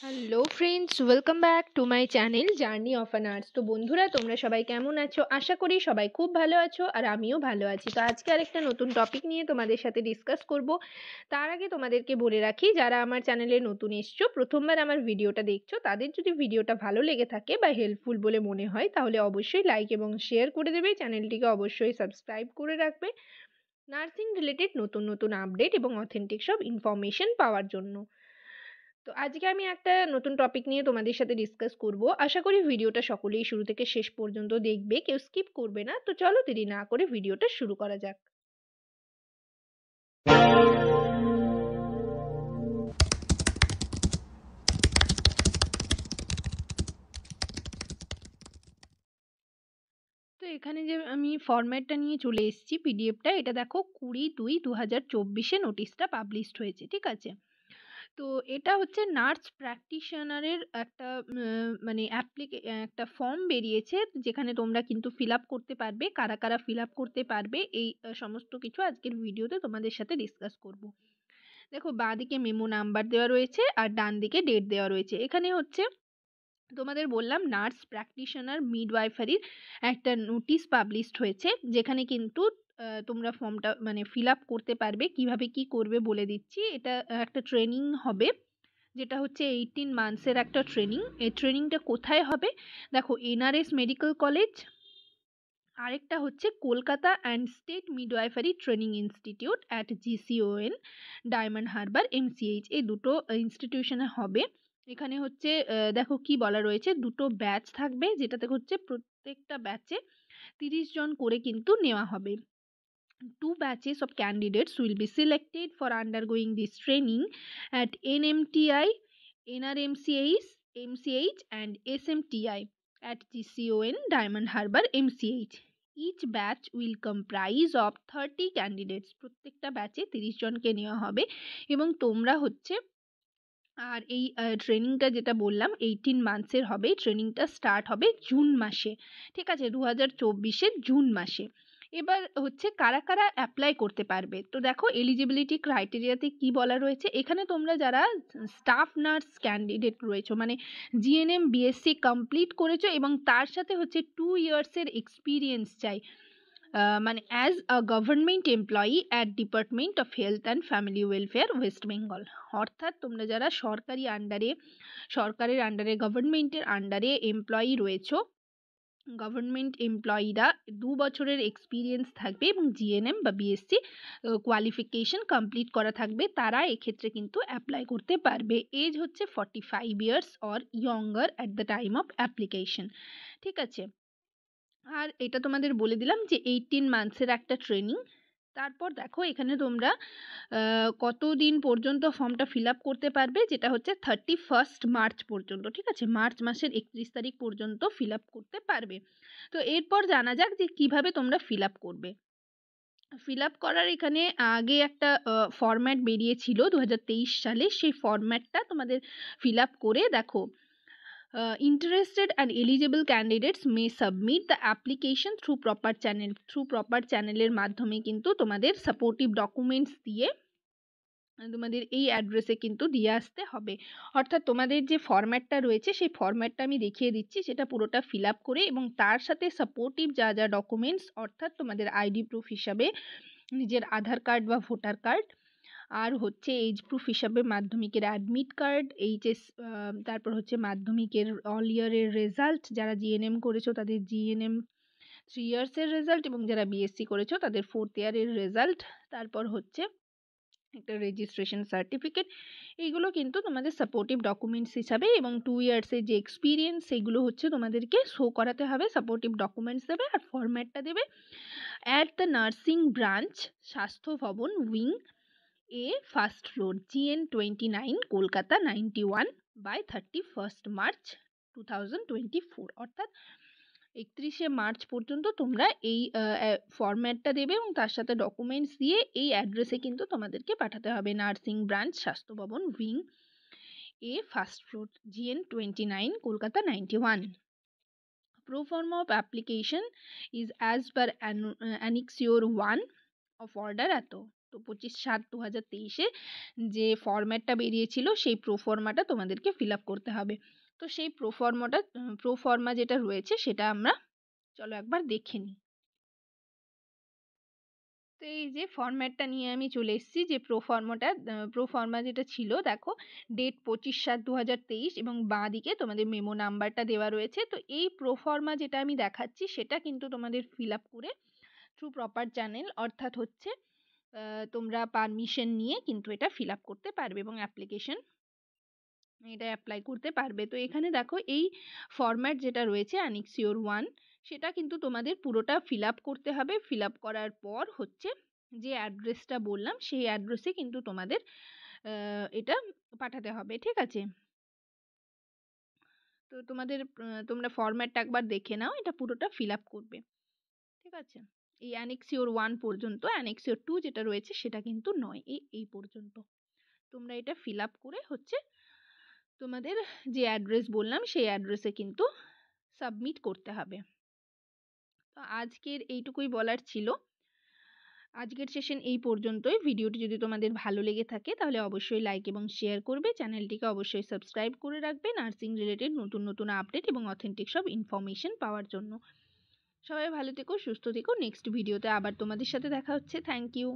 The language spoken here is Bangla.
Hello friends, welcome back to my channel journey of an arts. তো বন্ধুরা, তোমরা সবাই কেমন আছো? আশা করি সবাই খুব ভালো আছো আর আমিও ভালো আছি। তো আজকে আরেকটা নতুন টপিক নিয়ে তোমাদের সাথে ডিসকাস করব। তার আগে তোমাদেরকে বলে রাখি, যারা আমার চ্যানেলে নতুন এসছো, প্রথমবার আমার ভিডিওটা দেখছো, তাদের যদি ভিডিওটা ভালো লেগে থাকে বা হেল্পফুল বলে মনে হয়, তাহলে অবশ্যই লাইক এবং শেয়ার করে দেবে। চ্যানেলটিকে অবশ্যই সাবস্ক্রাইব করে রাখবে নার্সিং রিলেটেড নতুন নতুন আপডেট এবং অথেন্টিক সব ইনফরমেশন পাওয়ার জন্য। তো আজকে আমি একটা নতুন টপিক নিয়ে তোমাদের সাথে ডিসকাস করব। আশা করি ভিডিওটা সকলেই শুরু থেকে শেষ পর্যন্ত দেখবে, কেউ স্কিপ করবে না। তো চলো দেরি না করে ভিডিওটা শুরু করা যাক। তো এখানে যে আমি ফরম্যাটটা নিয়ে চলে এসেছি, পিডিএফটা, এটা দেখো 20/2/2024 নোটিশটা পাবলিশড হয়েছে, ঠিক আছে? তো এটা হচ্ছে নার্স প্র্যাকটিশনারের একটা মানে একটা ফর্ম বেরিয়েছে, যেখানে তোমরা কিন্তু ফিল আপ করতে পারবে। কারা কারা ফিল আপ করতে পারবে এই সমস্ত কিছু আজকের ভিডিওতে তোমাদের সাথে ডিসকাস করব। দেখো, বাঁদিকে মেমো নাম্বার দেওয়া রয়েছে আর ডান দিকে ডেট দেওয়া রয়েছে। এখানে হচ্ছে তোমাদের বললাম নার্স প্র্যাকটিশনার মিডওয়াইফারির একটা নোটিশ পাবলিশড হয়েছে, যেখানে কিন্তু তোমরা ফর্মটা মানে ফিল আপ করতে পারবে। কিভাবে কি করবে বলে দিচ্ছি। এটা একটা ট্রেনিং হবে, যেটা হচ্ছে 18 মান্থসের একটা ট্রেনিং। এই ট্রেনিংটা কোথায় হবে? দেখো, এনআরএস মেডিকেল কলেজ, আরেকটা হচ্ছে Kolkata and state midwifery training institute at GCON, Diamond Harbour, MCH, এই দুটো ইনস্টিটিউশনে হবে। এখানে হচ্ছে দেখো কি বলা রয়েছে, দুটো ব্যাচ থাকবে, যেটাতে হচ্ছে প্রত্যেকটা ব্যাচে 30 জন করে কিন্তু নেওয়া হবে। Two batches of candidates will be selected for undergoing this training at NMTI, NRMCH, MCH, and SMTI at GCON, Diamond Harbour, MCH. Each batch will comprise of 30 candidates. প্রত্যেকটা ব্যাচে 30 জনকে নেওয়া হবে এবং তোমরা হচ্ছে আর এই ট্রেনিংটা যেটা বললাম 18 মান্থসের হবে। ট্রেনিংটা স্টার্ট হবে জুন মাসে, ঠিক আছে? 2024-এর জুন মাসে। এবার হচ্ছে কারা কারা অ্যাপ্লাই করতে পারবে। তো দেখো, এলিজিবিলিটি ক্রাইটেরিয়াতে কি বলা রয়েছে। এখানে তোমরা যারা স্টাফ নার্স ক্যান্ডিডেট রয়েছো, মানে জিএনএম বিএসসি কমপ্লিট করেছো এবং তার সাথে হচ্ছে 2 ইয়ার্সের এক্সপিরিয়েন্স চাই, মানে as a government employee at department of health and family welfare, West Bengal. অর্থাৎ তোমরা যারা সরকারের আন্ডারে গভর্নমেন্টের আন্ডারে এমপ্লয়ি রয়েছো, গভর্নমেন্ট এমপ্লয়িরা 2 বছরের এক্সপিরিয়েন্স থাকবে এবং জিএনএম বা বিএসসি কোয়ালিফিকেশন কমপ্লিট করা থাকবে, তারা এক্ষেত্রে কিন্তু অ্যাপ্লাই করতে পারবে। এজ হচ্ছে 45 years or younger at the time of application, ঠিক আছে? আর এটা তোমাদের বলে দিলাম যে 18 মান্থসের একটা ট্রেনিং। তারপর দেখো, এখানে তোমরা কতদিন পর্যন্ত ফর্মটা ফিল আপ করতে পারবে, যেটা হচ্ছে 31 মার্চ পর্যন্ত, ঠিক আছে? মার্চ মাসের 31 তারিখ পর্যন্ত ফিল আপ করতে পারবে। তো এরপর জানা যাক যে কিভাবে তোমরা ফিল আপ করবে। ফিল আপ করার এখানে আগে একটা ফরম্যাট বেরিয়েছিল 2023 সালে, সেই ফরম্যাটটা তোমাদের ফিল আপ করে দেখো, interested and eligible candidates may submit the application through proper চ্যানেলের মাধ্যমে কিন্তু তোমাদের সাপোর্টিভ ডকুমেন্টস দিয়ে তোমাদের এই অ্যাড্রেসে কিন্তু দিয়ে আসতে হবে। অর্থাৎ তোমাদের যে ফরম্যাটটা রয়েছে সেই ফরম্যাটটা আমি দেখিয়ে দিচ্ছি, সেটা পুরোটা ফিল আপ করে এবং তার সাথে সাপোর্টিভ যা যা ডকুমেন্টস, অর্থাৎ তোমাদের আইডি প্রুফ হিসাবে নিজের আধার কার্ড বা ভোটার কার্ড, আর হচ্ছে এজ প্রুফ হিসাবে মাধ্যমিকের অ্যাডমিট কার্ড, এইচএস, তারপর হচ্ছে মাধ্যমিকের অল ইয়ারের রেজাল্ট, যারা জিএনএম করেছো তাদের জিএনএম 3 ইয়ার্সের রেজাল্ট এবং যারা বিএসসি করেছো তাদের 4th ইয়ারের রেজাল্ট, তারপর হচ্ছে একটা রেজিস্ট্রেশন সার্টিফিকেট। এইগুলো কিন্তু তোমাদের সাপোর্টিভ ডকুমেন্টস হিসাবে, এবং 2 ইয়ার্সের যে এক্সপিরিয়েন্স সেগুলো হচ্ছে তোমাদেরকে শো করাতে হবে। সাপোর্টিভ ডকুমেন্টস দেবে আর ফরম্যাটটা দেবে অ্যাট দ্য নার্সিং ব্রাঞ্চ, স্বাস্থ্য ভবন, wing A, first floor, GN 29, Kolkata 91 by 31 March 2024। অর্থাৎ 31শে মার্চ পর্যন্ত তোমরা এই ফরম্যাটটা দেবে এবং তার সাথে ডকুমেন্টস দিয়ে এই অ্যাড্রেসে কিন্তু তোমাদেরকে পাঠাতে হবে। নার্সিং ব্রাঞ্চ, স্বাস্থ্য ভবন, wing A, first floor, GN 29, Kolkata 91। Pro forma of application is as per Annexure 1 of order এত। তো 25/7/2023 যে ফরম্যাটটা বেরিয়েছিল সেই প্রোফর্মাটা তোমাদেরকে ফিল আপ করতে হবে। তো সেই প্রোফর্মা যেটা রয়েছে সেটা আমরা চলো একবার দেখে নিই। তো এই যে ফরম্যাটটা নিয়ে আমি চলে এসেছি, যে প্রোফর্মা যেটা ছিল, দেখো ডেট 25/7/2023 এবং বাঁ দিকে তোমাদের মেমো নাম্বারটা দেওয়া রয়েছে। তো এই প্রোফর্মা যেটা আমি দেখাচ্ছি সেটা কিন্তু তোমাদের ফিল আপ করে থ্রু প্রপার চ্যানেল, অর্থাৎ হচ্ছে তোমরা পারমিশন নিয়ে কিন্তু এটা ফিল আপ করতে পারবে এবং এটা অ্যাপ্লাই করতে পারবে। তো এখানে দেখো এই ফরম্যাট যেটা রয়েছে অ্যানেক্সিওর 1, সেটা কিন্তু তোমাদের পুরোটা ফিল আপ করতে হবে। ফিল আপ করার পর হচ্ছে যে অ্যাড্রেসটা বললাম সেই অ্যাড্রেসে কিন্তু তোমাদের এটা পাঠাতে হবে, ঠিক আছে? তো তোমরা ফরম্যাটটা একবার দেখে নাও, এটা পুরোটা ফিল আপ করবে, ঠিক আছে? এই অ্যানেক্সিওর 1 পর্যন্ত, অ্যানেক্সিওর 2 যেটা রয়েছে সেটা কিন্তু নয়, এই পর্যন্ত তোমরা এটা ফিল আপ করে হচ্ছে তোমাদের যে অ্যাড্রেস বললাম সেই অ্যাড্রেসে কিন্তু সাবমিট করতে হবে। তো আজকের এইটুকুই বলার ছিল। আজকের সেশন এই পর্যন্তই। ভিডিওটি যদি তোমাদের ভালো লেগে থাকে তাহলে অবশ্যই লাইক এবং শেয়ার করবে। চ্যানেলটিকে অবশ্যই সাবস্ক্রাইব করে রাখবে নার্সিং রিলেটেড নতুন নতুন আপডেট এবং অথেন্টিক সব ইনফরমেশন পাওয়ার জন্য। সবাই ভালো থেকো, সুস্থ থেকো। নেক্সট ভিডিওতে আবার তোমাদের সাথে দেখা হচ্ছে। Thank you.